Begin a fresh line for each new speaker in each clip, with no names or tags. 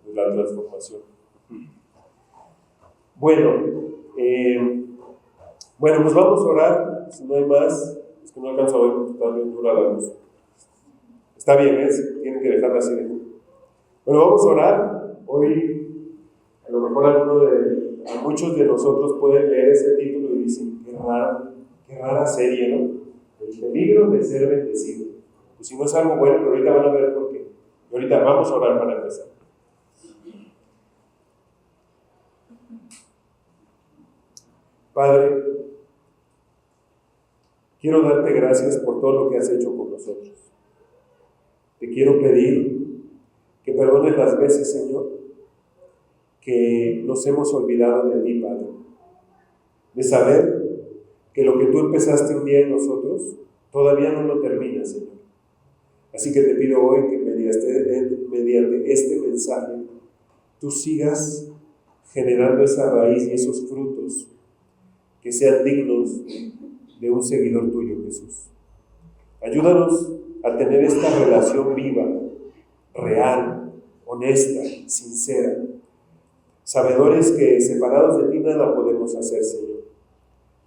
de la transformación. Bueno, pues vamos a orar. Si no hay más, es que no alcanzo a ver porque está bien dura la luz. Está bien, tienen que dejarla así. Bueno, vamos a orar. Hoy, a lo mejor muchos de nosotros pueden leer ese título y dicen, qué rara serie, ¿no? El peligro de ser bendecido. Pues si no es algo bueno, pero ahorita van a ver por qué. Y ahorita vamos a orar para empezar. Padre, quiero darte gracias por todo lo que has hecho con nosotros. Te quiero pedir que perdones las veces, Señor, que nos hemos olvidado de ti, Padre. De saber que lo que tú empezaste un día en nosotros, todavía no lo terminas, Señor. Así que te pido hoy que mediante este mensaje, tú sigas generando esa raíz y esos frutos que sean dignos de un seguidor tuyo, Jesús. Ayúdanos a tener esta relación viva, real, honesta, sincera, sabedores que separados de ti nada podemos hacer, Señor.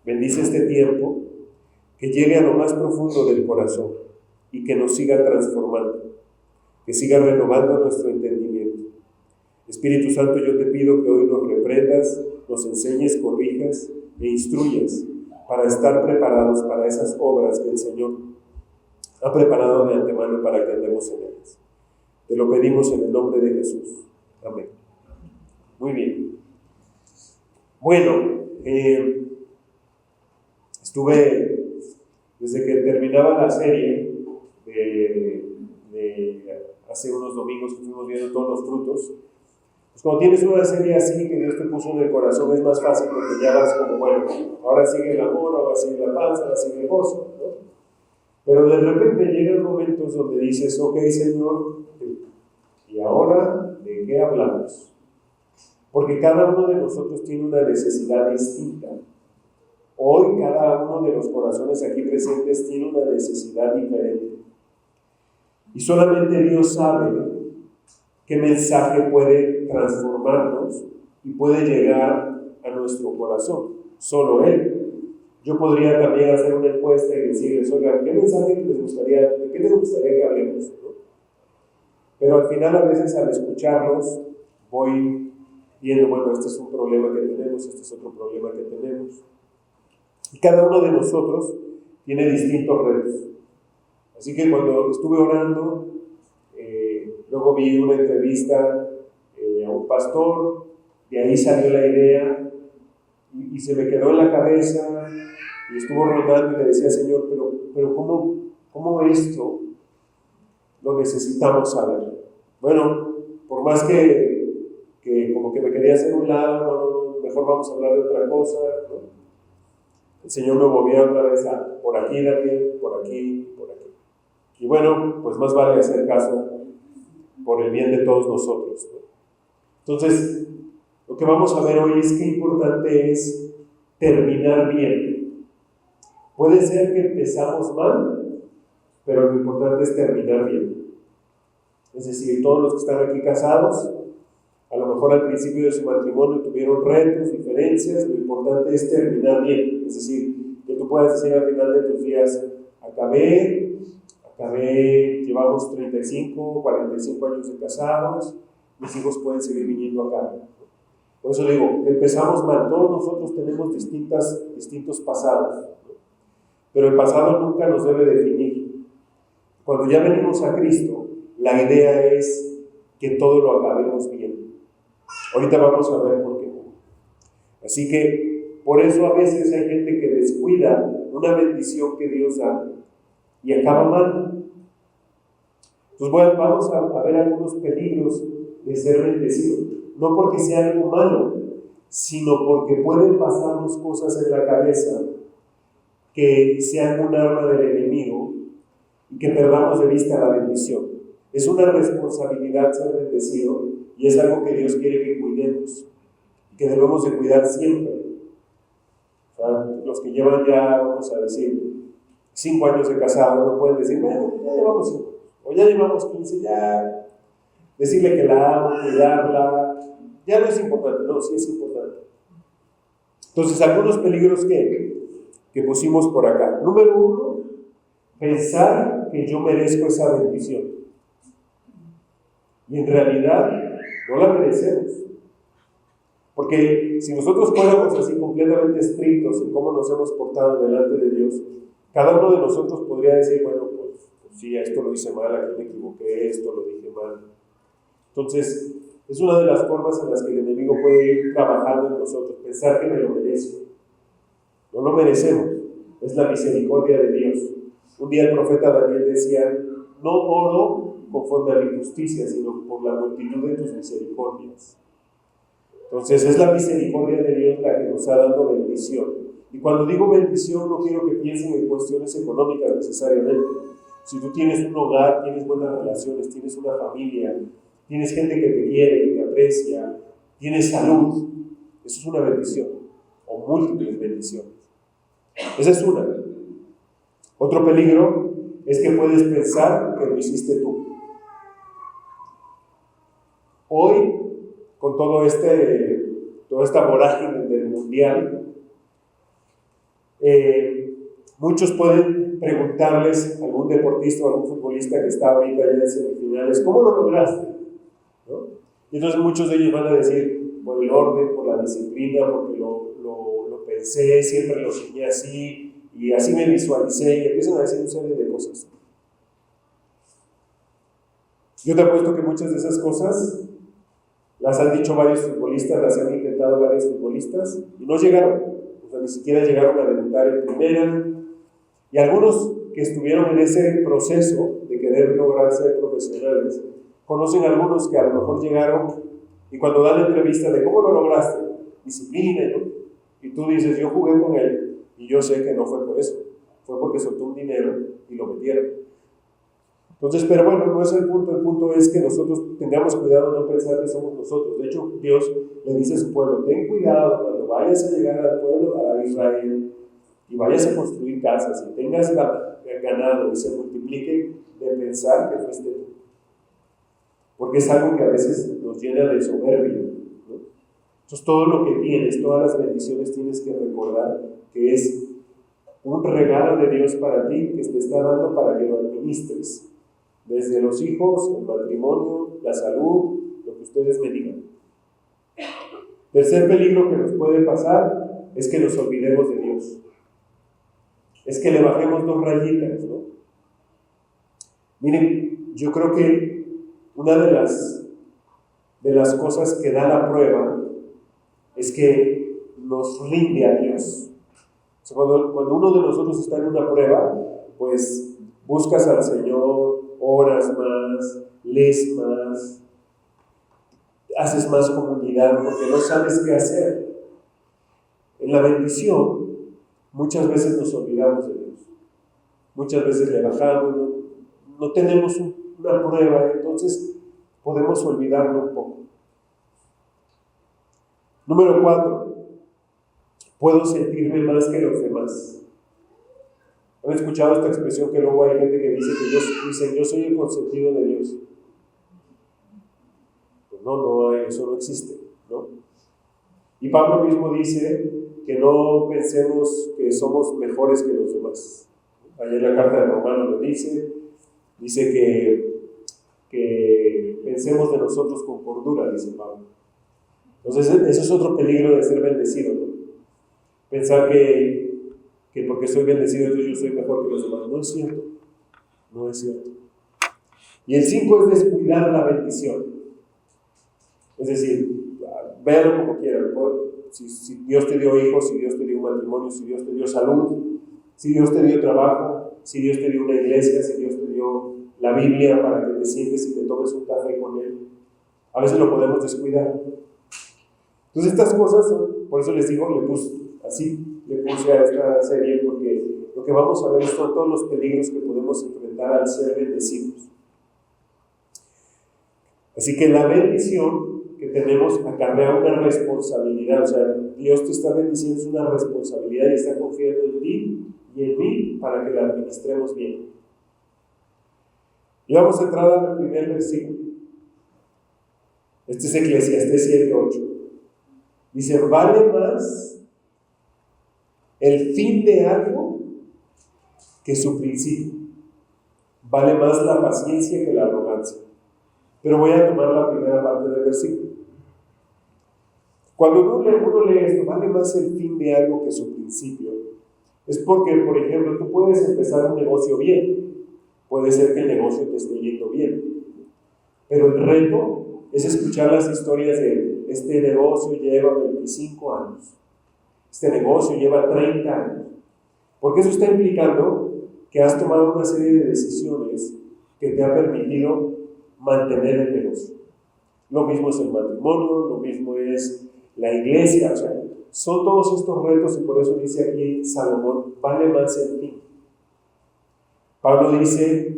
Bendice este tiempo, que llegue a lo más profundo del corazón y que nos siga transformando, que siga renovando nuestro entendimiento. Espíritu Santo, yo te pido que hoy nos reprendas, nos enseñes, corrijas e instruyas para estar preparados para esas obras que el Señor ha preparado de antemano para que andemos en ellas. Te lo pedimos en el nombre de Jesús. Amén. Muy bien. Bueno, estuve, desde que terminaba la serie de hace unos domingos que fuimos viendo todos los frutos, pues cuando tienes una serie así que Dios te puso en el corazón es más fácil porque ya vas como, bueno, ahora sigue el amor, ahora sigue la paz, ahora sigue el gozo, ¿no? Pero de repente llegan momentos donde dices, ok, Señor, ¿y ahora de qué hablamos? Porque cada uno de nosotros tiene una necesidad distinta. Hoy cada uno de los corazones aquí presentes tiene una necesidad diferente. Y solamente Dios sabe qué mensaje puede transformarnos y puede llegar a nuestro corazón. Solo Él. Yo podría también hacer una encuesta y decirles, oigan, ¿qué mensaje de qué les gustaría que hablemos? ¿No? Pero al final, a veces al escucharlos, voy viendo, bueno, este es un problema que tenemos, este es otro problema que tenemos. Y cada uno de nosotros tiene distintos retos. Así que cuando estuve orando, luego vi una entrevista a un pastor, de ahí salió la idea y se me quedó en la cabeza y estuvo rondando y le decía, Señor, pero ¿cómo esto lo necesitamos saber? Bueno, por más que como que me quería hacer un lado, no, mejor vamos a hablar de otra cosa, ¿no? El Señor me movía otra vez por aquí, Daniel, por aquí, por aquí. Y bueno, pues más vale hacer caso por el bien de todos nosotros, ¿no? Entonces, lo que vamos a ver hoy es qué importante es terminar bien. Puede ser que empezamos mal, pero lo importante es terminar bien. Es decir, todos los que están aquí casados, a lo mejor al principio de su matrimonio tuvieron retos, diferencias, lo importante es terminar bien. Es decir, que tú puedas decir al final de tus días, acabé, llevamos 35, 45 años de casados, mis hijos pueden seguir viniendo acá. Por eso digo, empezamos mal, todos nosotros tenemos distintos pasados, ¿no? Pero el pasado nunca nos debe definir. Cuando ya venimos a Cristo, la idea es que todo lo acabemos bien. Ahorita vamos a ver por qué. Así que, por eso a veces hay gente que descuida una bendición que Dios da y acaba mal. Entonces vamos a ver algunos peligros de ser bendecido. No porque sea algo malo, sino porque pueden pasarnos cosas en la cabeza que sean un arma del enemigo y que perdamos de vista la bendición. Es una responsabilidad ser bendecido y es algo que Dios quiere que cuidemos, que debemos de cuidar siempre. O sea, los que llevan ya, vamos a decir, 5 años de casado, no pueden decir, bueno, ya llevamos 5, o ya llevamos 15, ya decirle que la amo, cuidarla, ya no es importante, no, sí es importante. Entonces, algunos peligros que pusimos por acá. Número 1, pensar que yo merezco esa bendición. Y en realidad no la merecemos. Porque si nosotros fuéramos así completamente estrictos en cómo nos hemos portado delante de Dios, cada uno de nosotros podría decir, bueno, pues sí, esto lo hice mal, aquí me equivoqué, esto lo dije mal. Entonces, es una de las formas en las que el enemigo puede ir trabajando en nosotros, pensar que me lo merezco. No lo merecemos, es la misericordia de Dios. Un día el profeta Daniel decía, no oro conforme a mi justicia, sino por la multitud de tus misericordias. Entonces es la misericordia de Dios la que nos ha dado bendición. Y cuando digo bendición no quiero que piensen en cuestiones económicas necesariamente. Si tú tienes un hogar, tienes buenas relaciones, tienes una familia, tienes gente que te quiere, que te aprecia, tienes salud, eso es una bendición, o múltiples bendiciones. Esa es una. Otro peligro es que puedes pensar que lo hiciste tú. Hoy, con toda esta vorágine del mundial, muchos pueden preguntarles a algún deportista o algún futbolista que está ahorita ya en semifinales, ¿cómo lo lograste? ¿No? Y entonces muchos de ellos van a decir, por el orden, por la disciplina, porque lo pensé, siempre lo soñé así, y así me visualicé, y empiezan a decir una serie de cosas. Yo te apuesto que muchas de esas cosas las han dicho varios futbolistas, las han intentado varios futbolistas, y no llegaron, o sea, ni siquiera llegaron a debutar en primera, y algunos que estuvieron en ese proceso de querer lograr ser profesionales, conocen a algunos que a lo mejor llegaron, y cuando dan la entrevista de ¿cómo lo lograste? Disciplina, ¿no? Y tú dices, yo jugué con él, y yo sé que no fue por eso, fue porque soltó un dinero y lo metieron. Entonces, pero bueno, no es el punto es que nosotros tengamos cuidado de no pensar que somos nosotros. De hecho, Dios le dice a su pueblo, ten cuidado cuando vayas a llegar al pueblo, a Israel, y vayas a construir casas, y tengas ganado y se multiplique, de pensar que fuiste tú. Porque es algo que a veces nos llena de soberbia, ¿no? Entonces, todo lo que tienes, todas las bendiciones tienes que recordar que es un regalo de Dios para ti, que te está dando para que lo administres. Desde los hijos, el matrimonio, la salud, lo que ustedes me digan. Tercer peligro que nos puede pasar es que nos olvidemos de Dios. Es que le bajemos 2 rayitas, ¿no? Miren, yo creo que una de las cosas que da la prueba es que nos rinde a Dios. O sea, cuando uno de nosotros está en una prueba, pues buscas al Señor, oras más, lees más, haces más comunidad porque no sabes qué hacer. En la bendición, muchas veces nos olvidamos de Dios. Muchas veces le bajamos, no tenemos una prueba, entonces podemos olvidarlo un poco. Número 4, puedo sentirme más que los demás. ¿Han escuchado esta expresión que luego hay gente que dice que yo soy el consentido de Dios? Pues no, eso no existe, ¿no? Y Pablo mismo dice que no pensemos que somos mejores que los demás. Allá en la carta de Romanos lo dice que pensemos de nosotros con cordura, dice Pablo. Entonces, eso es otro peligro de ser bendecido, ¿no? Pensar que porque soy bendecido, entonces yo soy mejor que los demás. No es cierto. No es cierto. Y el 5 es descuidar la bendición. Es decir, véanlo como quieran. Si Dios te dio hijos, si Dios te dio un matrimonio, si Dios te dio salud, si Dios te dio trabajo, si Dios te dio una iglesia, si Dios te dio la Biblia para que te sientes y te tomes un café con Él. A veces lo podemos descuidar. Entonces estas cosas son, por eso les digo, le puse a esta serie, porque lo que vamos a ver son todos los peligros que podemos enfrentar al ser bendecidos. Así que la bendición que tenemos acarrea una responsabilidad, o sea, Dios te está bendiciendo, es una responsabilidad y está confiando en ti y en mí para que la administremos bien. Y vamos a entrar al primer versículo. Este es Eclesiastés 7:8. Dice, vale más el fin de algo que su principio. Vale más la paciencia que la arrogancia. Pero voy a tomar la primera parte del versículo. Cuando uno lee esto, vale más el fin de algo que su principio. Es porque, por ejemplo, tú puedes empezar un negocio bien. Puede ser que el negocio te esté yendo bien. Pero el reto es escuchar las historias de este negocio lleva 25 años. Este negocio lleva 30 años. Porque eso está implicando que has tomado una serie de decisiones que te ha permitido mantener el negocio. Lo mismo es el matrimonio, lo mismo es la iglesia, o sea, son todos estos retos y por eso dice aquí Salomón, vale más el fin. Pablo dice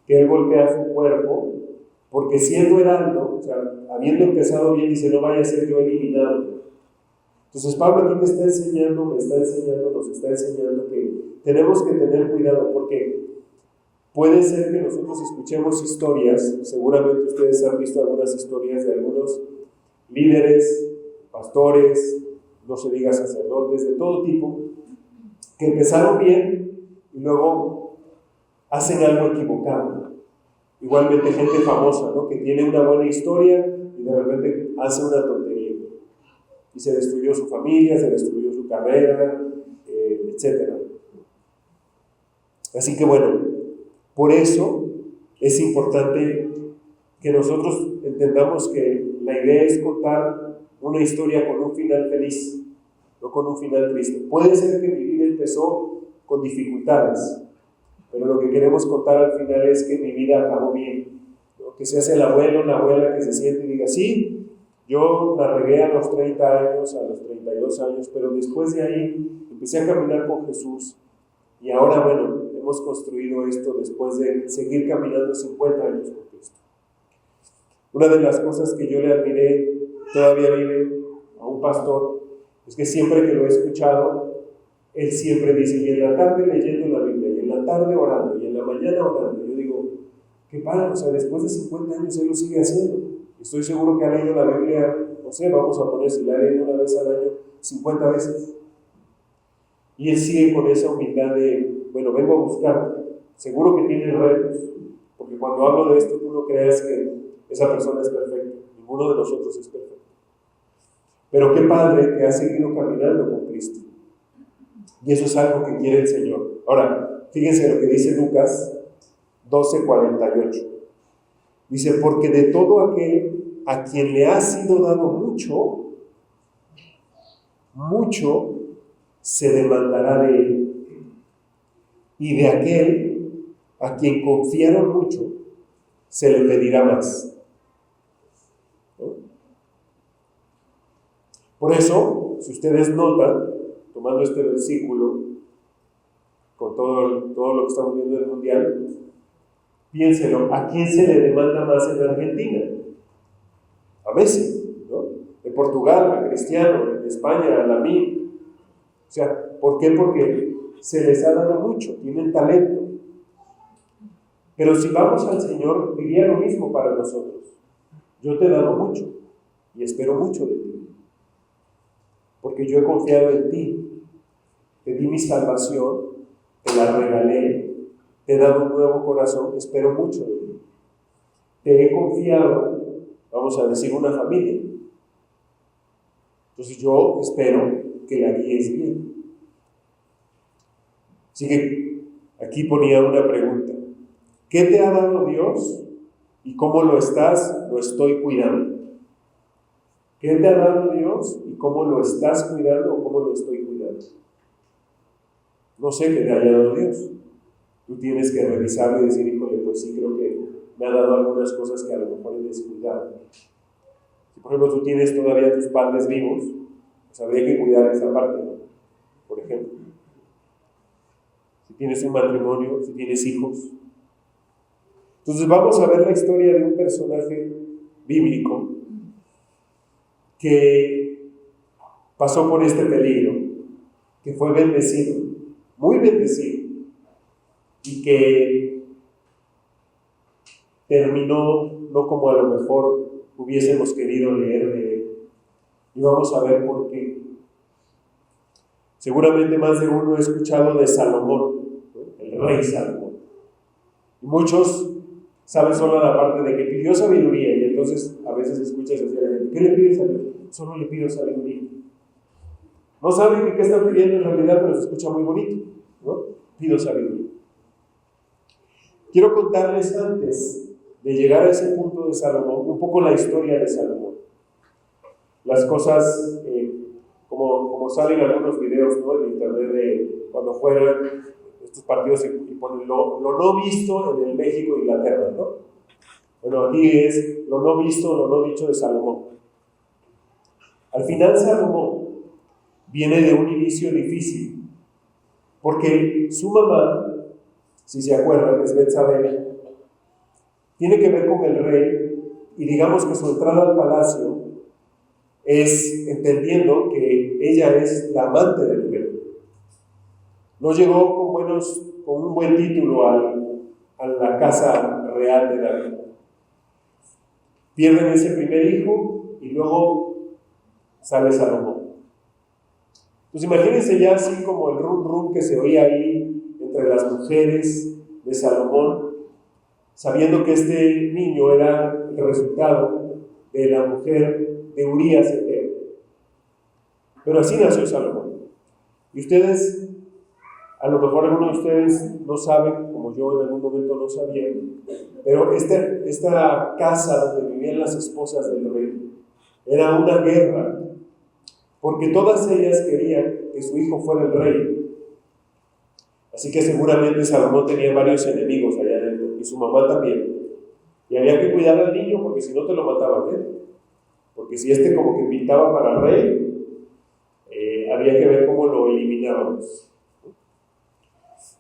que él golpea su cuerpo porque siendo heraldo, o sea, habiendo empezado bien, dice, no vaya a ser yo eliminado. Entonces Pablo aquí me está enseñando, nos está enseñando que tenemos que tener cuidado porque puede ser que nosotros escuchemos historias, seguramente ustedes han visto algunas historias de algunos líderes, pastores, no se diga sacerdotes, de todo tipo, que empezaron bien y luego hacen algo equivocado. Igualmente gente famosa, ¿no? Que tiene una buena historia y de repente hace una tontería. Y se destruyó su familia, se destruyó su carrera, etc. Así que bueno, por eso es importante que nosotros entendamos que la idea es contar una historia con un final feliz, no con un final triste. Puede ser que mi vida empezó con dificultades, pero lo que queremos contar al final es que mi vida acabó bien, ¿no? Que se hace el abuelo, la abuela que se siente y diga, sí, yo la regué a los 30 años, a los 32 años, pero después de ahí empecé a caminar con Jesús y ahora, bueno, hemos construido esto después de seguir caminando 50 años con Cristo. Una de las cosas que yo le admiré, todavía vive, a un pastor, es que siempre que lo he escuchado, él siempre dice, y en la tarde leyendo la Biblia, y en la tarde orando, y en la mañana orando. Yo digo, qué padre, o sea, después de 50 años él lo sigue haciendo. Estoy seguro que ha leído la Biblia, no sé, vamos a poner si la ha leído una vez al año, 50 veces. Y él sigue con esa humildad de, bueno, vengo a buscarte. Seguro que tiene retos, porque cuando hablo de esto tú no creas que esa persona es perfecta. Ninguno de nosotros es perfecto. Pero qué padre que ha seguido caminando con Cristo. Y eso es algo que quiere el Señor. Ahora, fíjense lo que dice Lucas 12:48. Dice, porque de todo aquel a quien le ha sido dado mucho, mucho se demandará de él. Y de aquel a quien confiaron mucho, se le pedirá más. ¿No? Por eso, si ustedes notan, tomando este versículo, con todo lo que estamos viendo del Mundial, piénselo, ¿a quién se le demanda más en Argentina? A Messi, ¿no? En Portugal, a Cristiano, en España, a Lamine. O sea, ¿por qué? Porque se les ha dado mucho, tienen talento. Pero si vamos al Señor, diría lo mismo para nosotros. Yo te he dado mucho y espero mucho de ti. Porque yo he confiado en ti. Te di mi salvación, te la regalé, te he dado un nuevo corazón, espero mucho de ti. Te he confiado, vamos a decir, una familia. Entonces yo espero que la guíes bien. Así que aquí ponía una pregunta. ¿Qué te ha dado Dios y cómo lo estoy cuidando? ¿Qué te ha dado Dios y cómo lo estás cuidando o cómo lo estoy cuidando? No sé qué te haya dado Dios. Tú tienes que revisarlo y decir, híjole, pues sí, creo que me ha dado algunas cosas que a lo mejor he descuidado. Si, por ejemplo, tú tienes todavía tus padres vivos, pues habría que cuidar esa parte, ¿no? Por ejemplo. Si tienes un matrimonio, si tienes hijos. Entonces vamos a ver la historia de un personaje bíblico que pasó por este peligro, que fue bendecido, muy bendecido, y que terminó no como a lo mejor hubiésemos querido leer de él. Y vamos a ver por qué. Seguramente más de uno ha escuchado de Salomón, ¿no? El rey Salomón. Y muchos saben solo la parte de que pidió sabiduría, y entonces a veces escuchas así a la gente: ¿qué le pides a Dios? Solo le pido sabiduría. No saben qué están pidiendo en realidad, pero se escucha muy bonito, ¿no? Pido sabiduría. Quiero contarles, antes de llegar a ese punto de Salomón, un poco la historia de Salomón. Las cosas, como salen algunos videos, ¿no?, en internet, de cuando juegan estos partidos y ponen lo no visto en el México-Inglaterra, ¿no? Bueno, aquí es lo no visto, lo no dicho de Salomón. Al final, Salomón viene de un inicio difícil, porque su mamá, si se acuerdan, es Betsabé, tiene que ver con el rey, y digamos que su entrada al palacio es entendiendo que ella es la amante del rey. No llegó con un buen título a la casa real de David. Pierden ese primer hijo y luego sale Salomón. Pues imagínense ya así como el rum rum que se oía ahí entre las mujeres de Salomón, sabiendo que este niño era el resultado de la mujer de Urías Eteo. Pero así nació Salomón. Y ustedes, a lo mejor algunos de ustedes no saben, como yo en algún momento no sabía, pero esta casa donde vivían las esposas del rey era una guerra, porque todas ellas querían que su hijo fuera el rey. Así que seguramente Salomón tenía varios enemigos allá adentro, y su mamá también. Y había que cuidar al niño, porque si no te lo mataban, ¿eh? Porque si como que pintaba para rey, había que ver cómo lo eliminábamos.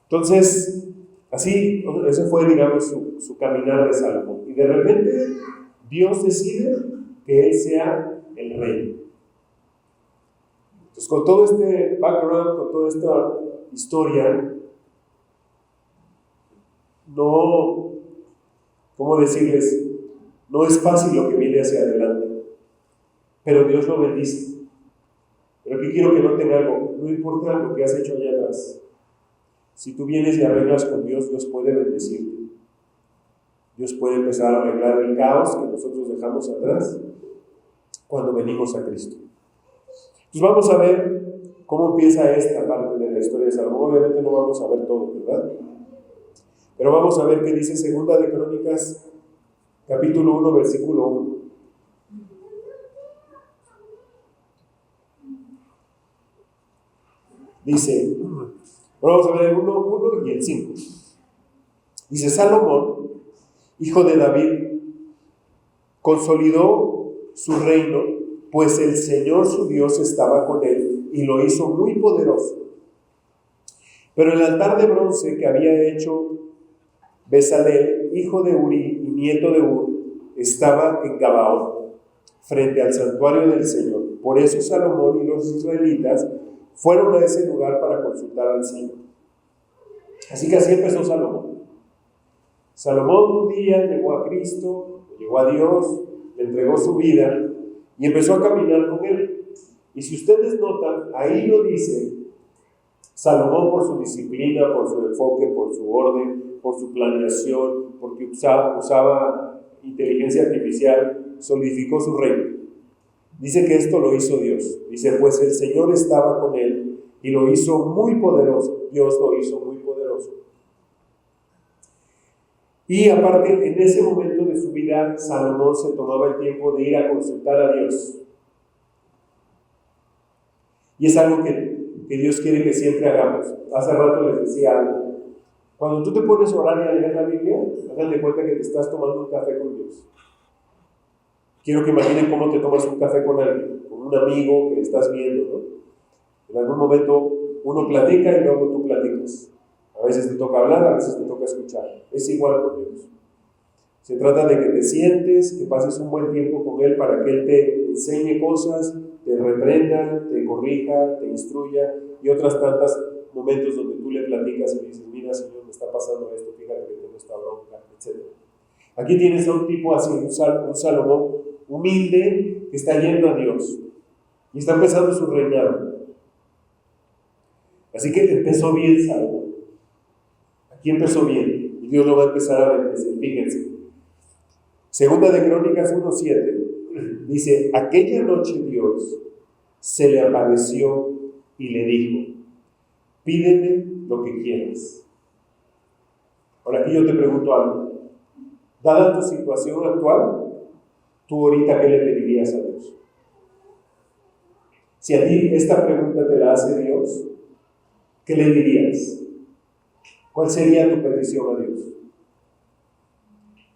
Entonces, así, ese fue, digamos, su caminar de Salomón. Y de repente, Dios decide que él sea el rey. Entonces, con todo este background, con toda esta historia, no, ¿cómo decirles? No es fácil lo que viene hacia adelante, pero Dios lo bendice. Pero aquí quiero que noten algo: no importa lo que has hecho allá atrás, si tú vienes y arreglas con Dios, Dios puede bendecirte. Dios puede empezar a arreglar el caos que nosotros dejamos atrás cuando venimos a Cristo. Entonces vamos a ver cómo empieza esta parte de la historia de Salomón. Obviamente no vamos a ver todo, ¿verdad? Pero vamos a ver qué dice Segunda de Crónicas, capítulo 1, versículo 1. Dice, vamos a ver el 1 y el 5. Dice: Salomón, hijo de David, consolidó su reino, pues el Señor su Dios estaba con él y lo hizo muy poderoso. Pero el altar de bronce que había hecho Bezalel, hijo de Uri y nieto de Ur, estaba en Gabaón, frente al santuario del Señor. Por eso Salomón y los israelitas fueron a ese lugar para consultar al Señor. Así que así empezó Salomón. Salomón un día llegó a Cristo, llegó a Dios, le entregó su vida y empezó a caminar con él. Y si ustedes notan, ahí lo dice Salomón por su disciplina, por su enfoque, por su orden, por su planeación, porque usaba inteligencia artificial, solidificó su reino. Dice que esto lo hizo Dios. Dice: pues el Señor estaba con él y lo hizo muy poderoso. Dios lo hizo muy poderoso. Y aparte, en ese momento de su vida, Salomón se tomaba el tiempo de ir a consultar a Dios. Y es algo que Dios quiere que siempre hagamos. Hace rato les decía algo. Cuando tú te pones a orar y a leer la Biblia, hagan de cuenta que te estás tomando un café con Dios. Quiero que imaginen cómo te tomas un café con alguien, con un amigo que estás viendo, ¿no? En algún momento uno platica y luego tú platicas. A veces te toca hablar, a veces te toca escuchar. Es igual con Dios. Se trata de que te sientes, que pases un buen tiempo con Él para que Él te enseñe cosas, te reprenda, te corrija, te instruya, y otras tantas momentos donde tú le platicas y dices: mira, Señor, me está pasando esto, fíjate que tengo esta bronca, etc. Aquí tienes a un tipo así, un Salomón, humilde, que está yendo a Dios y está empezando su reinado. Así que empezó bien Salomón. Aquí empezó bien y Dios lo va a empezar a bendecir. Fíjense, Segunda de Crónicas 1:7 dice: aquella noche Dios se le apareció y le dijo: pídeme lo que quieras. Ahora aquí yo te pregunto algo. Dada tu situación actual, ¿tú ahorita qué le pedirías a Dios? Si a ti esta pregunta te la hace Dios, ¿qué le dirías? ¿Cuál sería tu petición a Dios?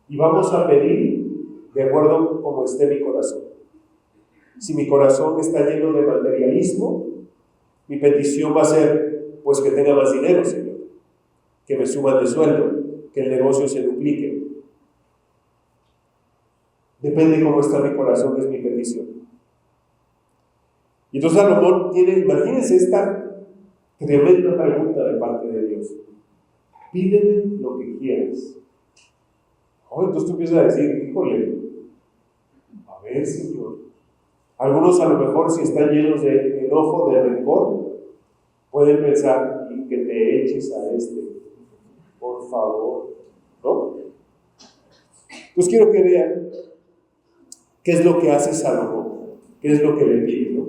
Y vamos a pedir de acuerdo a cómo esté mi corazón. Si mi corazón está lleno de materialismo, mi petición va a ser, pues, que tenga más dinero, Señor, que me suban de sueldo, que el negocio se duplique. Depende cómo está mi corazón, es mi petición. Y entonces Salomón tiene, imagínense esta tremenda pregunta de parte de Dios: pídeme lo que quieras. Oh, entonces tú empiezas a decir: híjole, a ver, Señor. Algunos a lo mejor, si están llenos de enojo, de rencor, pueden pensar: y que te eches a por favor, ¿no? Pues quiero que vean qué es lo que hace Salomón, qué es lo que le pide, ¿no?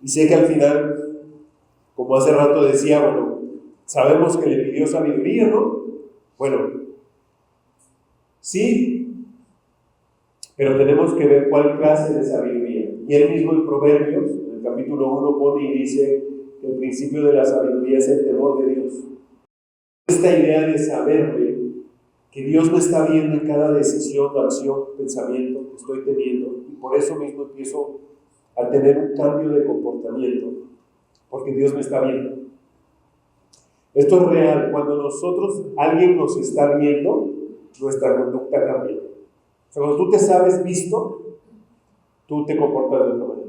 Y sé que al final, como hace rato decía, bueno, sabemos que le pidió sabiduría, ¿no? Bueno, sí, pero tenemos que ver cuál clase de sabiduría. Y él mismo en Proverbios, en el capítulo 1, pone y dice que el principio de la sabiduría es el temor de Dios. Esta idea de saber que Dios me está viendo en cada decisión, acción, pensamiento que estoy teniendo, y por eso mismo empiezo a tener un cambio de comportamiento, porque Dios me está viendo. Esto es real. Cuando alguien nos está viendo, nuestra conducta cambia. O sea, cuando tú te sabes visto, tú te comportas de otra manera.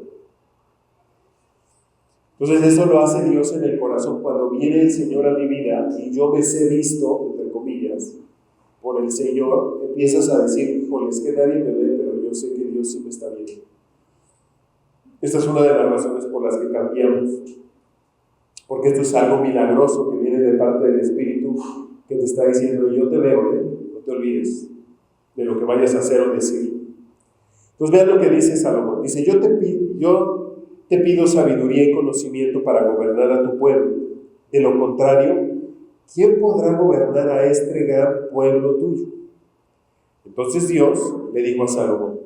Entonces eso lo hace Dios en el corazón. Cuando viene el Señor a mi vida y yo me sé visto, entre comillas, por el Señor, empiezas a decir: híjole, es que nadie me ve, pero yo sé que Dios sí me está viendo. Esta es una de las razones por las que cambiamos, porque esto es algo milagroso que viene de parte del Espíritu, que te está diciendo: yo te veo, no te olvides de lo que vayas a hacer o decir. Entonces vean lo que dice Salomón. Dice: yo te pido sabiduría y conocimiento para gobernar a tu pueblo. De lo contrario, ¿quién podrá gobernar a este gran pueblo tuyo? Entonces Dios le dijo a Salomón: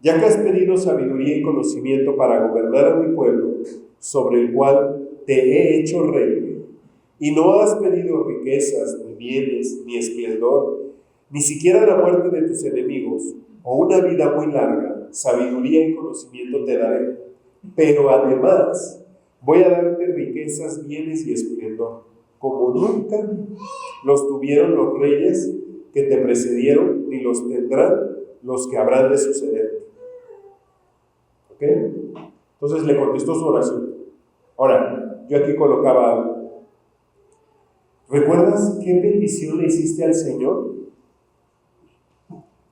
ya que has pedido sabiduría y conocimiento para gobernar a mi pueblo, sobre el cual te he hecho rey, y no has pedido riquezas, ni bienes, ni esplendor, ni siquiera la muerte de tus enemigos, o una vida muy larga, sabiduría y conocimiento te daré. Pero además voy a darte riquezas, bienes y esplendor, como nunca los tuvieron los reyes que te precedieron, ni los tendrán los que habrán de suceder. ¿Ok? Entonces le contestó su oración. Ahora, yo aquí colocaba algo. ¿Recuerdas qué petición le hiciste al Señor?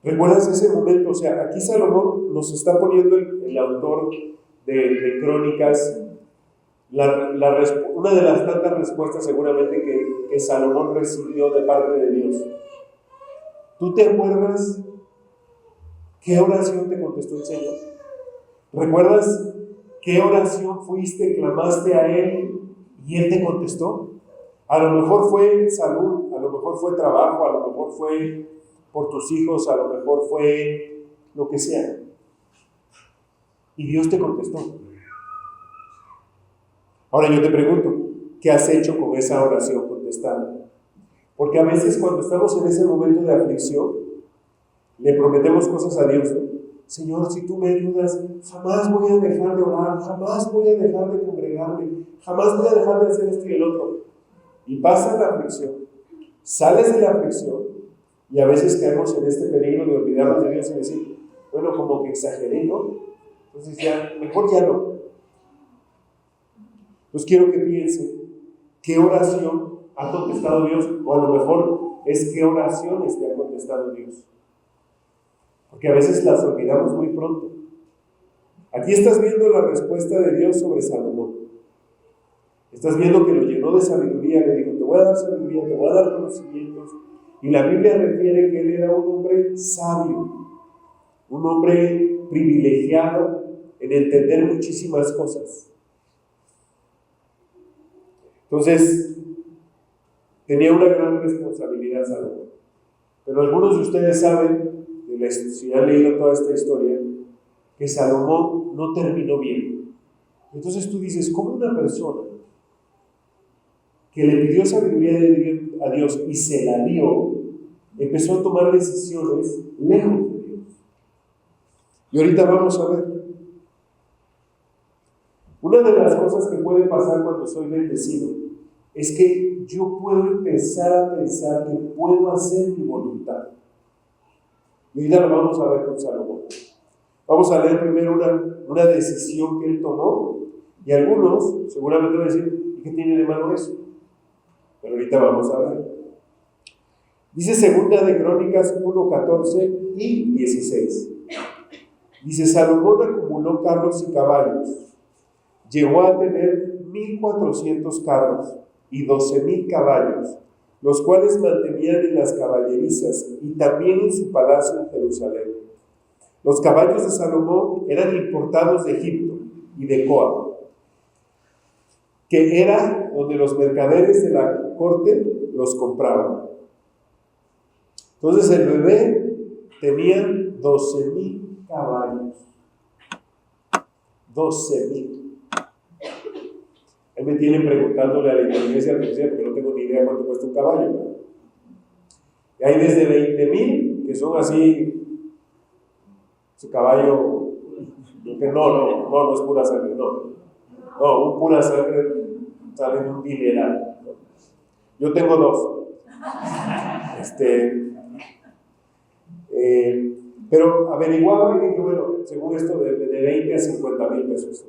¿Recuerdas ese momento? O sea, aquí Salomón nos está poniendo el autor de Crónicas, una de las tantas respuestas seguramente que Salomón recibió de parte de Dios. ¿Tú te acuerdas qué oración te contestó el Señor? ¿Recuerdas qué oración fuiste, clamaste a Él y Él te contestó? A lo mejor fue salud, a lo mejor fue trabajo, a lo mejor fue por tus hijos, a lo mejor fue lo que sea. Y Dios te contestó. Ahora yo te pregunto, ¿qué has hecho con esa oración contestada? Porque a veces cuando estamos en ese momento de aflicción, le prometemos cosas a Dios, ¿no? Señor, si tú me ayudas, jamás voy a dejar de orar, jamás voy a dejar de congregarme, jamás voy a dejar de hacer esto y el otro. Y pasa la aflicción, sales de la aflicción, y a veces caemos en este peligro de olvidarnos de Dios y decir: bueno, como que exageré, ¿no? Entonces ya, mejor ya no. Entonces quiero que piensen qué oración ha contestado Dios, o a lo mejor es qué oraciones te ha contestado Dios. Porque a veces las olvidamos muy pronto. Aquí estás viendo la respuesta de Dios sobre Salomón. Estás viendo que lo llenó de sabiduría, le dijo, te voy a dar sabiduría, te voy a dar conocimientos. Y la Biblia refiere que él era un hombre sabio, un hombre privilegiado en entender muchísimas cosas. Entonces, tenía una gran responsabilidad Salomón. Pero algunos de ustedes saben, si han leído toda esta historia, que Salomón no terminó bien. Entonces tú dices, ¿cómo una persona que le pidió sabiduría a Dios y se la dio, empezó a tomar decisiones lejos de Dios? Y ahorita vamos a ver. Una de las cosas que puede pasar cuando soy bendecido es que yo puedo empezar a pensar que puedo hacer mi voluntad. Y ahorita lo vamos a ver con Salomón. Vamos a leer primero una decisión que él tomó, y algunos seguramente van a decir, ¿y qué tiene de malo eso? Pero ahorita vamos a ver. Dice Segunda de Crónicas 1, 14 y 16. Dice, Salomón acumuló carros y caballos. Llegó a tener 1,400 carros y 12,000 caballos, los cuales mantenían en las caballerizas y también en su palacio en Jerusalén. Los caballos de Salomón eran importados de Egipto y de Coa, que era donde los mercaderes de la corte los compraban. Entonces el bebé tenía 12,000 caballos. 12,000. Ahí me tienen preguntándole a la inteligencia artificial porque no tengo ni idea cuánto cuesta un caballo, ¿no? Y hay desde 20,000 que son así, su caballo, que no es pura sangre, no, un pura sangre sale en un dineral, ¿no? Yo tengo 2. Pero averiguaba y dije, bueno, según esto, de 20 a 50,000 pesos.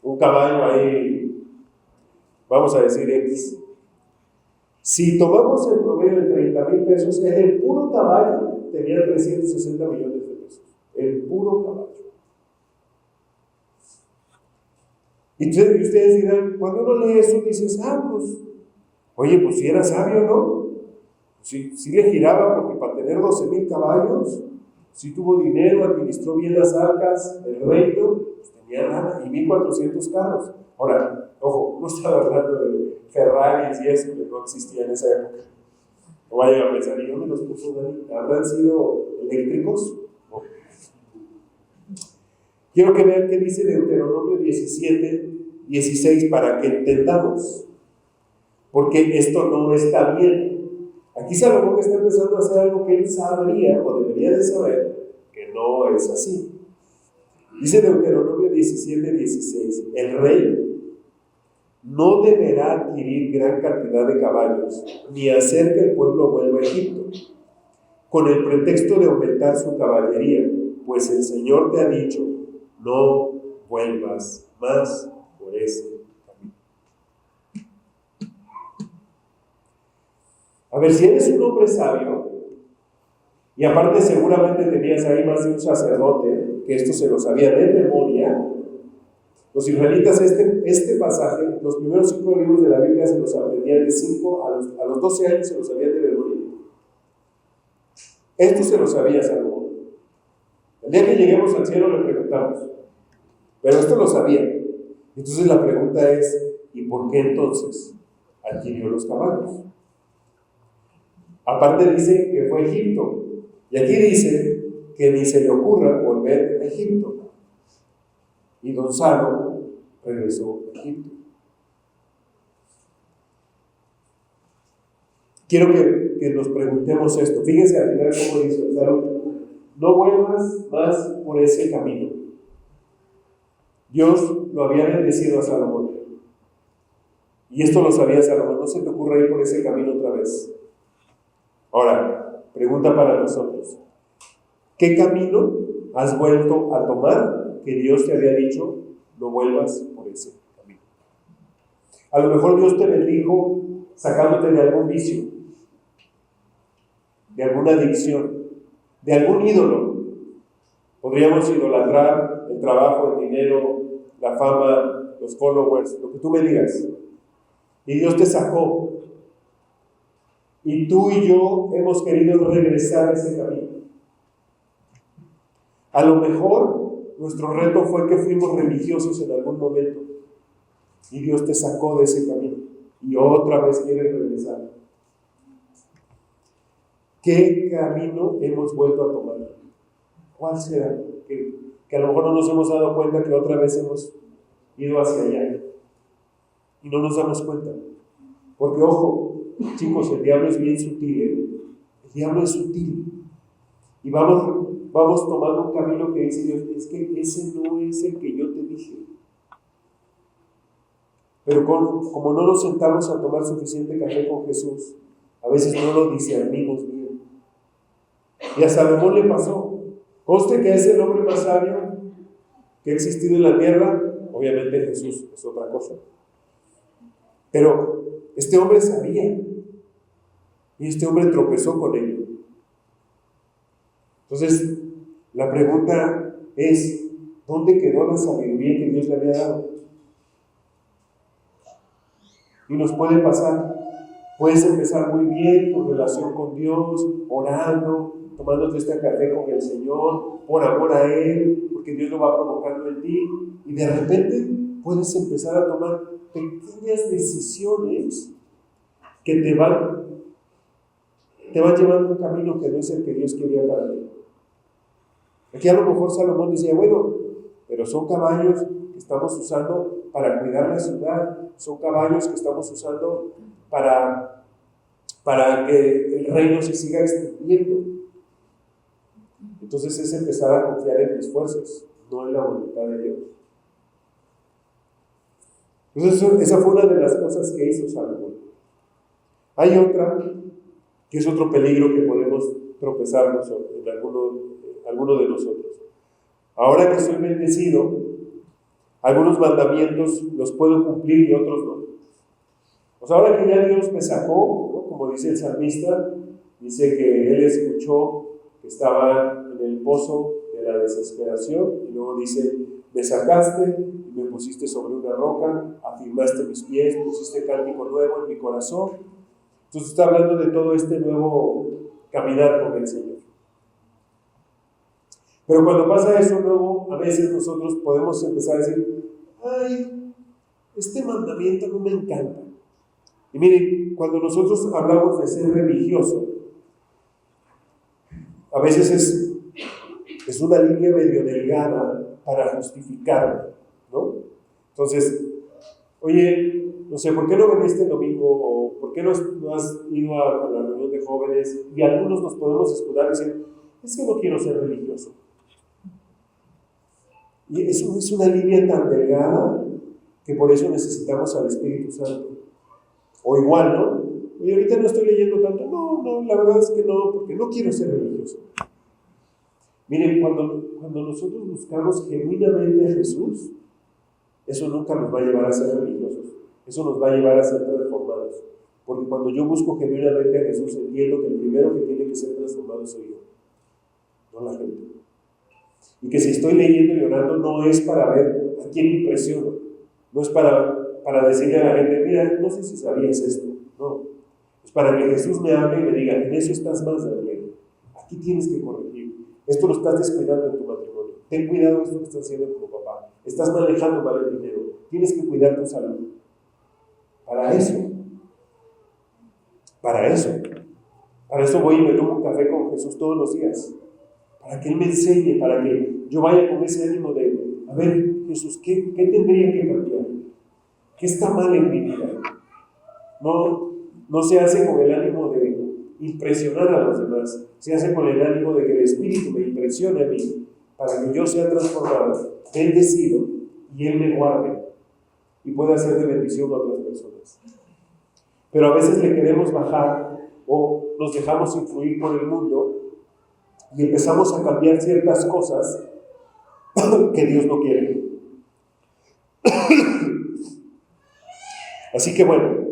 Un caballo ahí, vamos a decir X. Si tomamos el promedio de 30,000 pesos, es el puro caballo, tenía 360 millones de pesos. El puro caballo. Y ustedes dirán, cuando uno lee eso, dices, pues, oye, pues si era sabio, ¿no? Si le giraba, porque para tener 12,000 caballos, si tuvo dinero, administró bien las arcas del reino, pues tenía nada, y 1,400 carros. Ahora, ojo, no estaba hablando de Ferraris y eso, que no existía en esa época. No vayan a pensar, ¿y dónde los puso Dani? ¿Habrán sido eléctricos? No. Quiero que vean qué dice Deuteronomio 17, 16, para que entendamos, porque esto no está bien. Aquí Salomón está empezando a hacer algo que él sabría o debería de saber que no es así. Dice Deuteronomio 17, 16, el rey no deberá adquirir gran cantidad de caballos ni hacer que el pueblo vuelva a Egipto con el pretexto de aumentar su caballería, pues el Señor te ha dicho, no vuelvas más por ese camino. A ver, si eres un hombre sabio, y aparte seguramente tenías ahí más de un sacerdote, que esto se lo sabía de memoria, los israelitas este pasaje, los primeros 5 libros de la Biblia se los aprendían de 5 a los 12 años, se los sabían de memoria. Esto se lo sabía Salomón. El día que lleguemos al cielo le preguntamos, pero esto lo sabía. Entonces la pregunta es, ¿y por qué entonces adquirió los caballos? Aparte dice que fue a Egipto, y aquí dice que ni se le ocurra volver a Egipto. Y don Salo regresó a Egipto. Quiero que nos preguntemos esto. Fíjense al final cómo dice Salo, no vuelvas más por ese camino. Dios lo había bendecido a Salomón. Y esto lo sabía Salomón. No se te ocurra ir por ese camino otra vez. Ahora, pregunta para nosotros. ¿Qué camino has vuelto a tomar que Dios te había dicho no vuelvas por ese camino? A lo mejor Dios te bendijo sacándote de algún vicio. de alguna adicción, de algún ídolo. Podríamos idolatrar el trabajo, el dinero, la fama, los followers, lo que tú me digas. Y Dios te sacó. Y tú y yo hemos querido regresar a ese camino. A lo mejor nuestro reto fue que fuimos religiosos en algún momento. Y Dios te sacó de ese camino. Y otra vez quieres regresar. ¿Qué camino hemos vuelto a tomar? ¿Cuál será? Que a lo mejor no nos hemos dado cuenta que otra vez hemos ido hacia allá. Y no nos damos cuenta. Porque, ojo, chicos, el diablo es bien sutil, ¿eh? El diablo es sutil. Y vamos tomando un camino que dice Dios, es que ese no es el que yo te dije. Pero como no nos sentamos a tomar suficiente café con Jesús, a veces no lo discernimos bien. Y a Salomón le pasó. Conste que es el hombre más sabio que ha existido en la tierra. Obviamente Jesús es otra cosa. Pero este hombre sabía. Y este hombre tropezó con ello. Entonces, la pregunta es, ¿dónde quedó la sabiduría que Dios le había dado? Y nos puede pasar. Puedes empezar muy bien tu relación con Dios, orando, tomándote este café con el Señor, por amor a Él, porque Dios lo va provocando en ti. Y de repente puedes empezar a tomar pequeñas decisiones que te van llevando a un camino que no es el que Dios quería para ti. Aquí a lo mejor Salomón decía, bueno, pero son caballos que estamos usando para cuidar la ciudad, son caballos que estamos usando para que el reino se siga extendiendo. Entonces es empezar a confiar en mis fuerzas, no en la voluntad de Dios. Entonces esa fue una de las cosas que hizo Salomón. Hay otra, que es otro peligro que podemos tropezarnos en alguno de nosotros. Ahora que soy bendecido, algunos mandamientos los puedo cumplir y otros no. Pues ahora que ya Dios me sacó, ¿no? Como dice el salmista, dice que Él escuchó que estaba en el pozo de la desesperación, y luego dice, me sacaste y me pusiste sobre una roca, afirmaste mis pies, pusiste cántico nuevo en mi corazón. Entonces está hablando de todo este nuevo caminar con el Señor. Pero cuando pasa eso, luego a veces nosotros podemos empezar a decir, ay, este mandamiento no me encanta. Y miren, cuando nosotros hablamos de ser religioso, a veces es una línea medio delgada para justificarlo, ¿no? Entonces, oye, no sé, ¿por qué no viniste el domingo? ¿O por qué no has ido a la reunión de jóvenes? Y algunos nos podemos escudar y decir, es que no quiero ser religioso. Y eso es una línea tan delgada que por eso necesitamos al Espíritu Santo. O igual, ¿no? Oye, ahorita no estoy leyendo tanto. No, la verdad es que no, porque no quiero ser religioso. Miren, cuando nosotros buscamos genuinamente a Jesús, eso nunca nos va a llevar a ser religiosos. Eso nos va a llevar a ser transformados. Porque cuando yo busco genuinamente a Jesús, entiendo que el primero que tiene que ser transformado soy yo, no la gente. Y que si estoy leyendo y orando no es para ver a quién impresiono, no es para decirle a la gente, mira, no sé si sabías esto, no. Es para que Jesús me hable y me diga, en eso estás más, Daniel. Aquí tienes que corregir. Esto lo estás descuidando en tu matrimonio. Ten cuidado de esto que estás haciendo como papá. Estás manejando mal el dinero. Tienes que cuidar tu salud. Para eso voy y me tomo un café con Jesús todos los días. Para que Él me enseñe, para que yo vaya con ese ánimo de, a ver, Jesús, ¿qué tendría que cambiar? ¿Qué está mal en mi vida? No se hace con el ánimo de impresionar a los demás, se hace con el ánimo de que el Espíritu me impresione a mí, para que yo sea transformado, bendecido, y Él me guarde, y pueda ser de bendición a otras personas. Pero a veces le queremos bajar, o nos dejamos influir por el mundo, y empezamos a cambiar ciertas cosas que Dios no quiere. Así que bueno,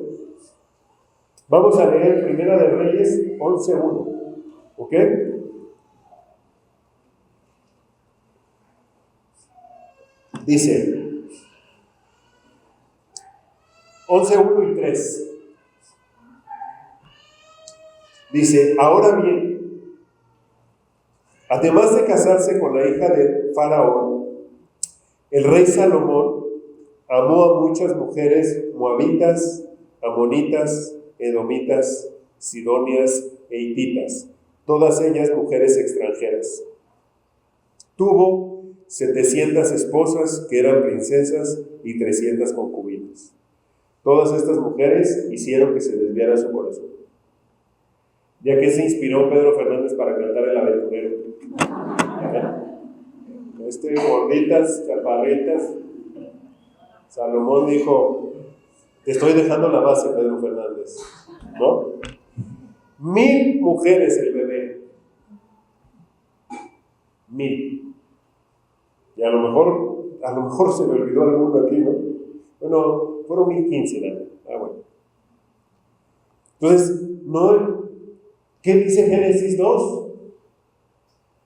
vamos a leer Primera de Reyes 11:1. ¿Ok? Dice 11:1 y 3. Dice, ahora bien, además de casarse con la hija de Faraón, el rey Salomón amó a muchas mujeres moabitas, amonitas, edomitas, sidonias e hititas, todas ellas mujeres extranjeras. Tuvo 700 esposas que eran princesas y 300 concubinas. Todas estas mujeres hicieron que se desviara su corazón. ¿Ya que se inspiró Pedro Fernández para cantar El Aventurero? Gorditas, chaparritas. Salomón dijo, te estoy dejando la base, Pedro Fernández, ¿no? 1000 mujeres el bebé. 1000. Y a lo mejor se me olvidó alguno aquí, ¿no? Bueno, fueron 1015, ¿no? Bueno. Entonces, ¿no? ¿Qué dice Génesis 2?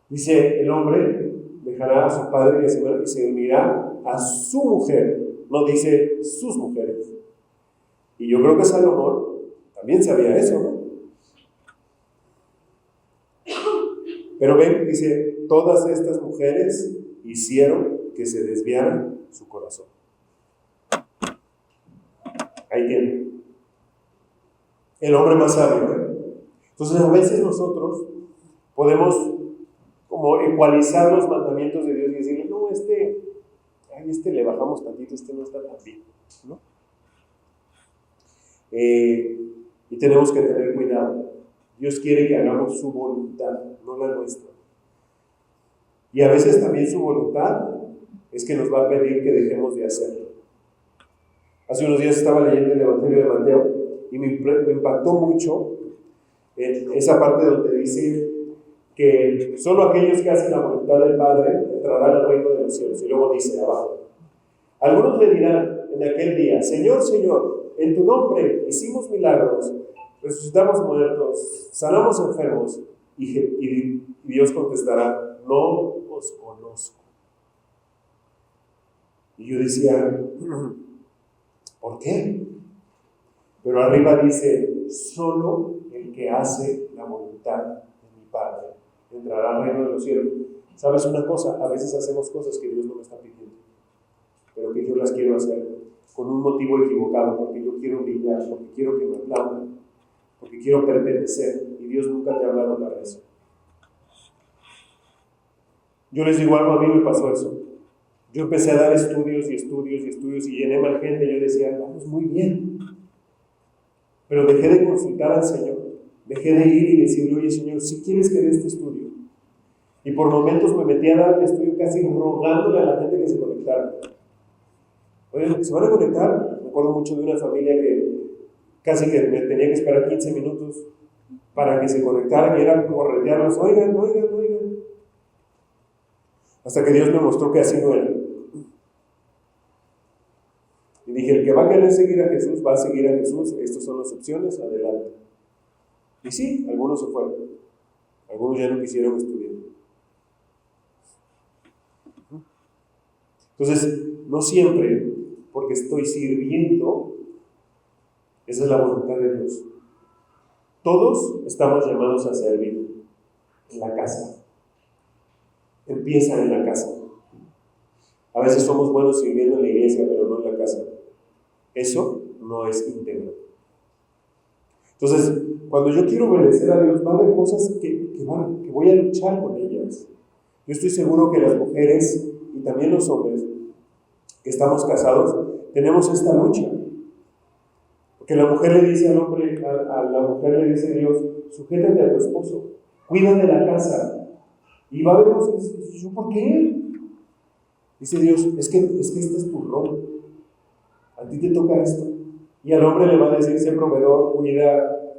Dice, el hombre dejará a su padre y a su madre y se unirá a su mujer. No dice sus mujeres. Y yo creo que Salomón también sabía eso, ¿no? Pero ven, dice, todas estas mujeres hicieron que se desviara su corazón. Ahí tiene. El hombre más sabio, ¿eh? Entonces a veces nosotros podemos como ecualizar los mandamientos de Dios y decirle, no, este le bajamos tantito, este no está tan bien, ¿no? Y tenemos que tener cuidado. Dios quiere que hagamos su voluntad, no la nuestra. Y a veces también su voluntad es que nos va a pedir que dejemos de hacerlo. Hace unos días estaba leyendo el Evangelio de Mateo y me impactó mucho en esa parte donde dice que solo aquellos que hacen la voluntad del Padre entrarán al reino de los cielos. Y luego dice abajo, algunos le dirán en aquel día, Señor, Señor, en tu nombre hicimos milagros, resucitamos muertos, sanamos enfermos. Y Dios contestará, no os conozco. Y yo decía, ¿por qué? Pero arriba dice, solo el que hace la voluntad de mi Padre entrará al reino de los cielos. ¿Sabes una cosa? A veces hacemos cosas que Dios no me está pidiendo, pero que yo las quiero hacer con un motivo equivocado, porque yo quiero brillar, porque quiero que me aplaudan, porque quiero pertenecer, y Dios nunca te ha hablado para eso. Yo les digo algo, a mí me pasó eso. Yo empecé a dar estudios y llené más gente, y yo decía, vamos muy bien. Pero dejé de consultar al Señor, dejé de ir y decirle, oye Señor, si quieres que dé este estudio. Y por momentos me metí a dar el estudio casi rogándole a la gente que se conectara. Oye, ¿se van a conectar? Me acuerdo mucho de una familia que casi que me tenía que esperar 15 minutos para que se conectaran y era corretearlos, oigan. Hasta que Dios me mostró que así no era. Y dije, el que va a querer seguir a Jesús, va a seguir a Jesús. Estas son las opciones, adelante. Y sí, algunos se fueron. Algunos ya no quisieron estudiar. Entonces, no siempre, porque estoy sirviendo, esa es la voluntad de Dios. Todos estamos llamados a servir en la casa. Empieza en la casa. A veces somos buenos sirviendo en la iglesia, pero no en la casa. Eso no es íntegro. Entonces, cuando yo quiero obedecer a Dios, va a haber cosas que voy a luchar con ellas. Yo estoy seguro que las mujeres y también los hombres que estamos casados tenemos esta lucha. Porque la mujer le dice al hombre, a la mujer le dice Dios, sujétate a tu esposo, cuida de la casa. Y va a haber cosas que dicen, ¿yo por qué? Dice Dios, es que este es tu rol. A ti te toca esto. Y al hombre le va a decir, sé proveedor, cuida,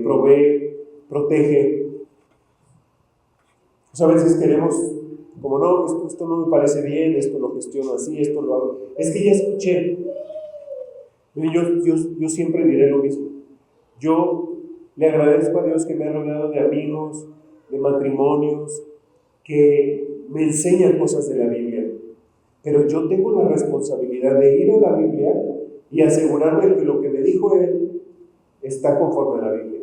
provee, protege. Pues a veces queremos, como no, esto no me parece bien, esto lo gestiono así, esto lo hago. Es que ya escuché. Yo siempre diré lo mismo. Yo Le agradezco a Dios que me ha rodeado de amigos, de matrimonios, que me enseñan cosas de la Biblia. Pero yo tengo la responsabilidad de ir a la Biblia y asegurarme de que lo que me dijo él está conforme a la Biblia.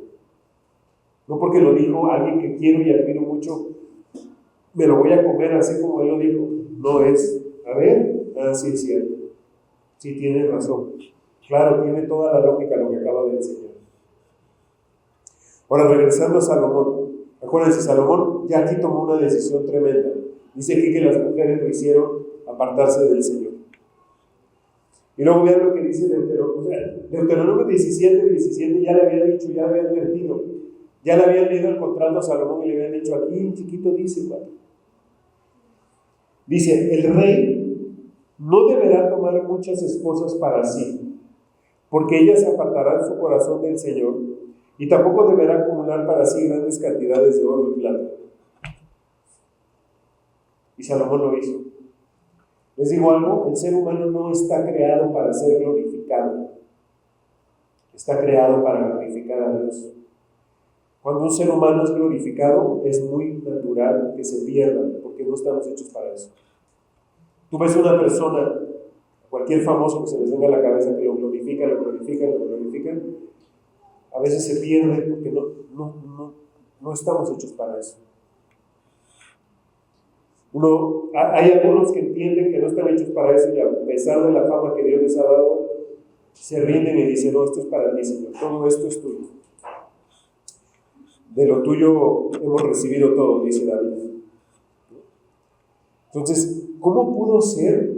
No porque lo dijo alguien que quiero y admiro mucho, me lo voy a comer así como él lo dijo. No es, a ver, sí es cierto. Sí tiene razón. Claro, tiene toda la lógica lo que acaba de enseñar. Ahora, regresando a Salomón. Acuérdense, Salomón ya aquí tomó una decisión tremenda. Dice aquí que las mujeres lo hicieron apartarse del Señor. Y luego vean lo que dice Deuteronomio 17 ya le había dicho, ya le había advertido. Ya le habían leído el contrato a Salomón y le habían dicho, aquí un chiquito dice, ¿vale? Dice, el rey no deberá tomar muchas esposas para sí, porque ellas apartarán su corazón del Señor, y tampoco deberá acumular para sí grandes cantidades de oro y plata. Y Salomón lo hizo. Les digo algo, el ser humano no está creado para ser glorificado, está creado para glorificar a Dios. Cuando un ser humano es glorificado, es muy natural que se pierda, porque no estamos hechos para eso. Tú ves una persona, cualquier famoso que se les venga a la cabeza, que lo glorifican, a veces se pierde porque no estamos hechos para eso. Hay algunos que entienden que no están hechos para eso y a pesar de la fama que Dios les ha dado, se rinden y dicen, no, esto es para ti, Señor, todo esto es tuyo. De lo tuyo hemos recibido todo, dice David. Entonces, ¿cómo pudo ser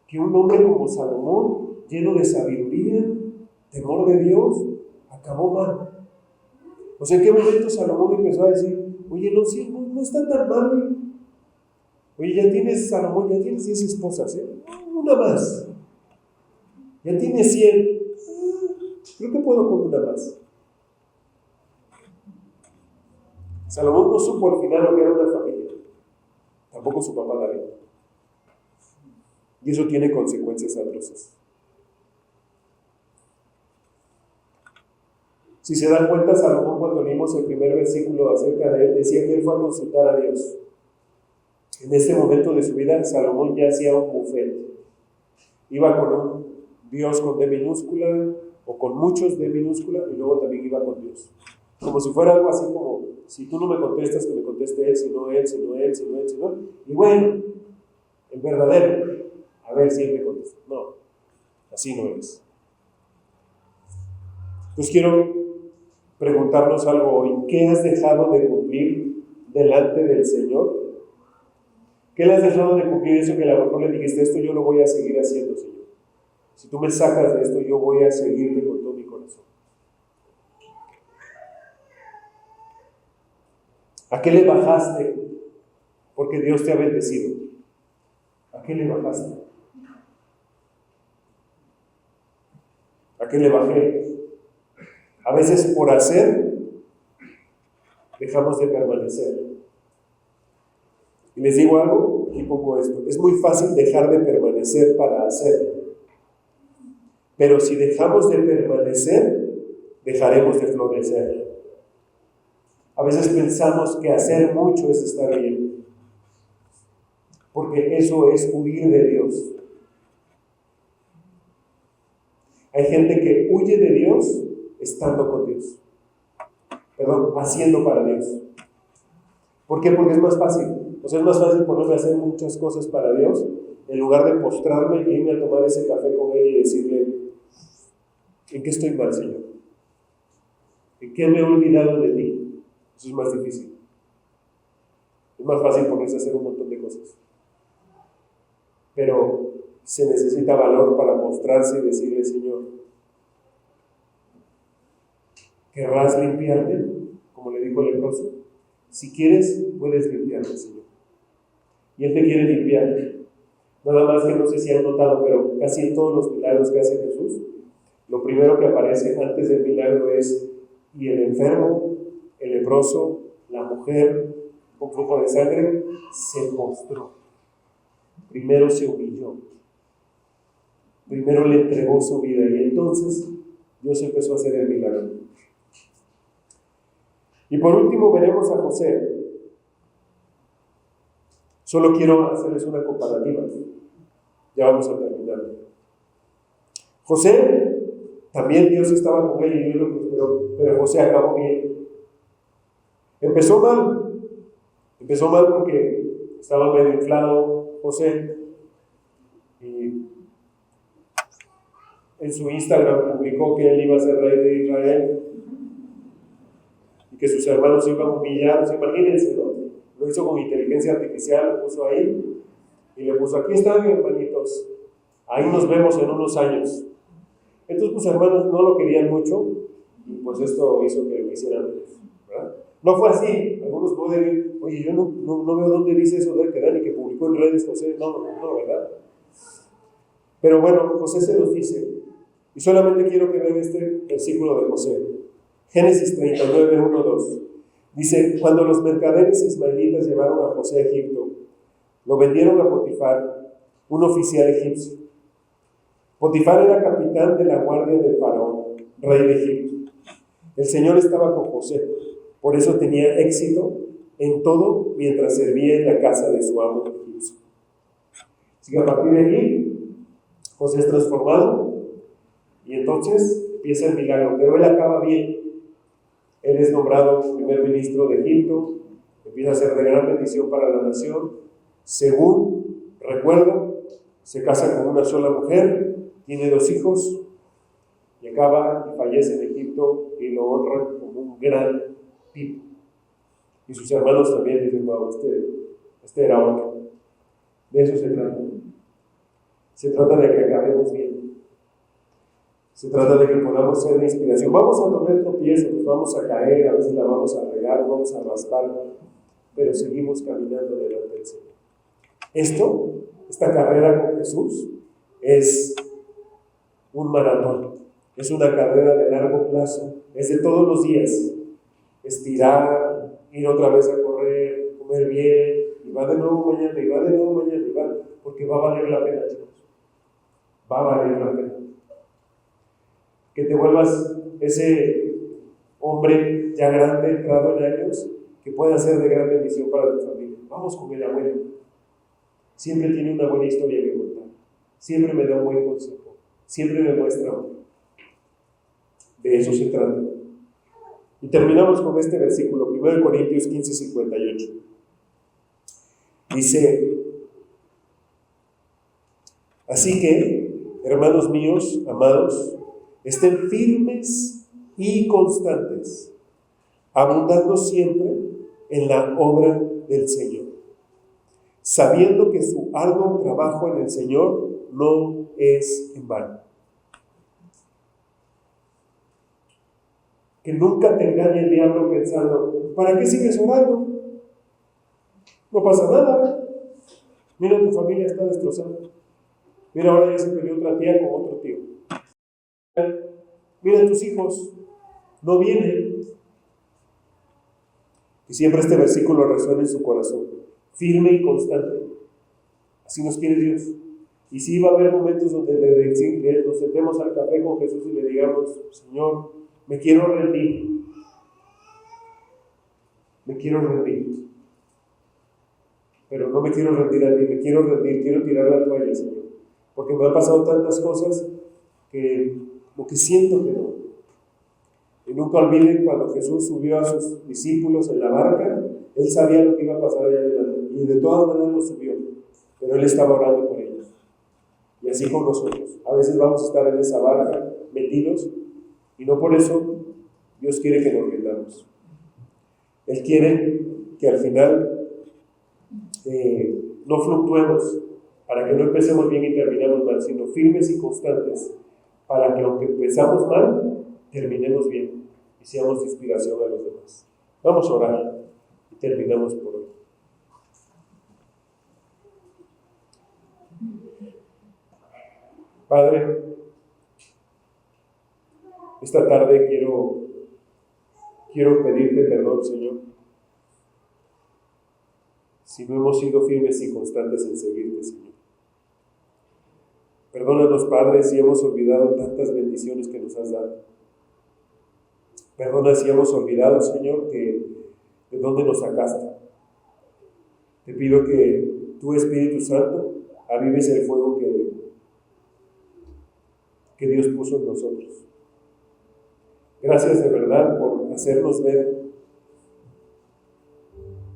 que un hombre como Salomón, lleno de sabiduría, temor de Dios, acabó mal? O sea, ¿en qué momento Salomón empezó a decir, oye, no está tan mal? Oye, Salomón, ya tienes 10 esposas, una más. Ya tienes 100. Creo que puedo con una más. Salomón no supo al final lo que era una familia. Tampoco su papá David. Y eso tiene consecuencias atroces. Si se dan cuenta, Salomón, cuando leímos el primer versículo acerca de él, decía que él fue a consultar a Dios. En este momento de su vida, Salomón ya hacía un buffet. Iba con un Dios con D minúscula o con muchos D minúscula y luego también iba con Dios. Como si fuera algo así como, si tú no me contestas, que me conteste él, si no él. Y bueno, el verdadero, a ver si él me contesta. No, así no es. Entonces quiero preguntarnos algo hoy. ¿Qué has dejado de cumplir delante del Señor? ¿Qué le has dejado de cumplir? Eso que a lo mejor le dijiste, esto yo lo voy a seguir haciendo, Señor. Si tú me sacas de esto, yo voy a seguirte con todo mi corazón. ¿A qué le bajaste? Porque Dios te ha bendecido. ¿A qué le bajaste? ¿A qué le bajé? A veces por hacer, dejamos de permanecer. Y les digo algo, y pongo esto. Es muy fácil dejar de permanecer para hacer. Pero si dejamos de permanecer, dejaremos de florecer. A veces pensamos que hacer mucho es estar bien, porque eso es huir de Dios. Hay gente que huye de Dios estando con Dios. Haciendo para Dios. ¿Por qué? Porque es más fácil. O sea, es más fácil ponerme a hacer muchas cosas para Dios en lugar de postrarme e irme a tomar ese café con Él y decirle, ¿en qué estoy mal, Señor? ¿En qué me he olvidado de ti? Eso es más difícil. Es más fácil ponerse a hacer un montón de cosas. Pero se necesita valor para postrarse y decirle, Señor, ¿querrás limpiarme? Como le dijo el leproso. Si quieres, puedes limpiarme, Señor. Y Él te quiere limpiar. Nada más que no sé si han notado, pero casi en todos los milagros que hace Jesús, lo primero que aparece antes del milagro es, y el enfermo, el leproso, la mujer con flujo de sangre, se postró. Primero se humilló. Primero le entregó su vida y entonces Dios empezó a hacer el milagro. Y por último veremos a José. Solo quiero hacerles una comparativa. Ya vamos a terminar. José, también Dios estaba con él y Dios lo prosperó, pero José acabó bien. Empezó mal porque estaba medio inflado José, y en su Instagram publicó que él iba a ser rey de Israel y que sus hermanos iban humillados. Imagínense, ¿no? Lo hizo con inteligencia artificial, lo puso ahí y le puso: aquí están, hermanitos, ahí nos vemos en unos años. Entonces sus hermanos no lo querían mucho y pues esto hizo que lo hicieran menos, ¿verdad? No fue así. Algunos pueden decir: oye, yo no veo dónde dice eso de que Dani que publicó en redes José. No, ¿verdad? Pero bueno, José se los dice. Y solamente quiero que vean este versículo de José. Génesis 39, 1, 2. Dice: cuando los mercaderes ismaelitas llevaron a José a Egipto, lo vendieron a Potifar, un oficial egipcio. Potifar era capitán de la guardia del faraón, rey de Egipto. El Señor estaba con José, por eso tenía éxito en todo mientras servía en la casa de su amo egipcio. Así que a partir de aquí, José es transformado y entonces empieza el milagro, pero él acaba bien. Él es nombrado primer ministro de Egipto, empieza a ser de gran bendición para la nación. Según recuerdo, se casa con una sola mujer, tiene 2 hijos y acaba y fallece en Egipto y lo honran como un gran tipo. Y sus hermanos también dicen: wow, este era otro. De eso se trata. Se trata de que acabemos bien. Se trata de que podamos ser de inspiración. Vamos a tener tropiezos, nos vamos a caer, a veces la vamos a regar, vamos a raspar, pero seguimos caminando delante del Señor. Esta carrera con Jesús es un maratón, es una carrera de largo plazo, es de todos los días. Estirar, ir otra vez a correr, comer bien, y va de nuevo mañana, y va de nuevo mañana, y va, porque va a valer la pena, chicos. Va a valer la pena. Que te vuelvas ese hombre ya grande, entrado en años, que pueda ser de gran bendición para tu familia. Vamos con el abuelo. Siempre tiene una buena historia que contar. Siempre me da un buen consejo. Siempre me muestra amor. De eso se trata. Y terminamos con este versículo, 1 Corintios 15, 58. Dice: así que, hermanos míos, amados, estén firmes y constantes, abundando siempre en la obra del Señor, sabiendo que su arduo trabajo en el Señor no es en vano. Que nunca te engañe el diablo pensando: ¿para qué sigues orando? No pasa nada. Mira, tu familia está destrozada. Mira, ahora ya se peleó otra tía con otro tío. Mira, tus hijos no vienen. Y siempre este versículo resuena en su corazón, firme y constante. Así nos quiere Dios. Y sí va a haber momentos donde nos sentemos al café con Jesús y le digamos: Señor, me quiero rendir. Me quiero rendir. Pero no me quiero rendir a ti, me quiero rendir, quiero tirar la toalla, Señor. Porque me han pasado tantas cosas que como que siento que no. Y nunca olviden cuando Jesús subió a sus discípulos en la barca, Él sabía lo que iba a pasar allá adelante. Y de todas maneras los subió. Pero Él estaba orando por ellos. Y así con nosotros. A veces vamos a estar en esa barca metidos y no por eso Dios quiere que nos rindamos. Él quiere que al final no fluctuemos, para que no empecemos bien y terminemos mal, sino firmes y constantes, para que aunque empezamos mal, terminemos bien y seamos de inspiración a los demás. Vamos a orar y terminamos por hoy. Padre, esta tarde quiero pedirte perdón, Señor, si no hemos sido firmes y constantes en seguirte, Señor. Perdónanos, Padre, si hemos olvidado tantas bendiciones que nos has dado. Perdona si hemos olvidado, Señor, de dónde nos sacaste. Te pido que tu Espíritu Santo avives el fuego que Dios puso en nosotros. Gracias de verdad por hacernos ver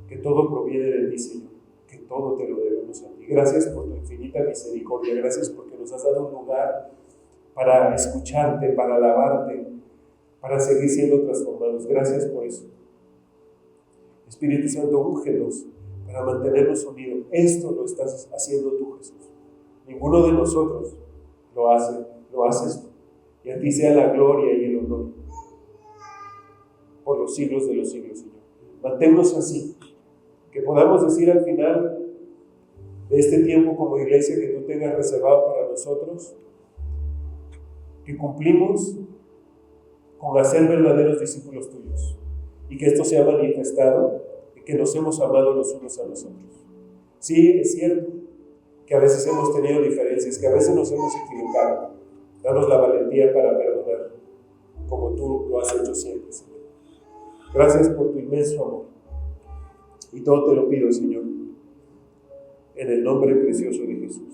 que todo proviene de ti, Señor, que todo te lo debemos a ti. Gracias por tu infinita misericordia, gracias porque nos has dado un lugar para escucharte, para alabarte, para seguir siendo transformados. Gracias por eso. Espíritu Santo, úngenos para mantenernos unidos. Esto lo estás haciendo tú, Jesús. Ninguno de nosotros lo hace, lo haces tú. Y a ti sea la gloria y el honor por los siglos de los siglos, Señor. Manténnos así, que podamos decir al final de este tiempo como iglesia que tú tengas reservado para nosotros, que cumplimos con hacer verdaderos discípulos tuyos y que esto sea manifestado en que nos hemos amado los unos a los otros. Sí, es cierto que a veces hemos tenido diferencias, que a veces nos hemos equivocado. Danos la valentía para perdonar, como tú lo has hecho siempre, Señor. Gracias por tu inmenso amor. Y todo te lo pido, Señor, en el nombre precioso de Jesús.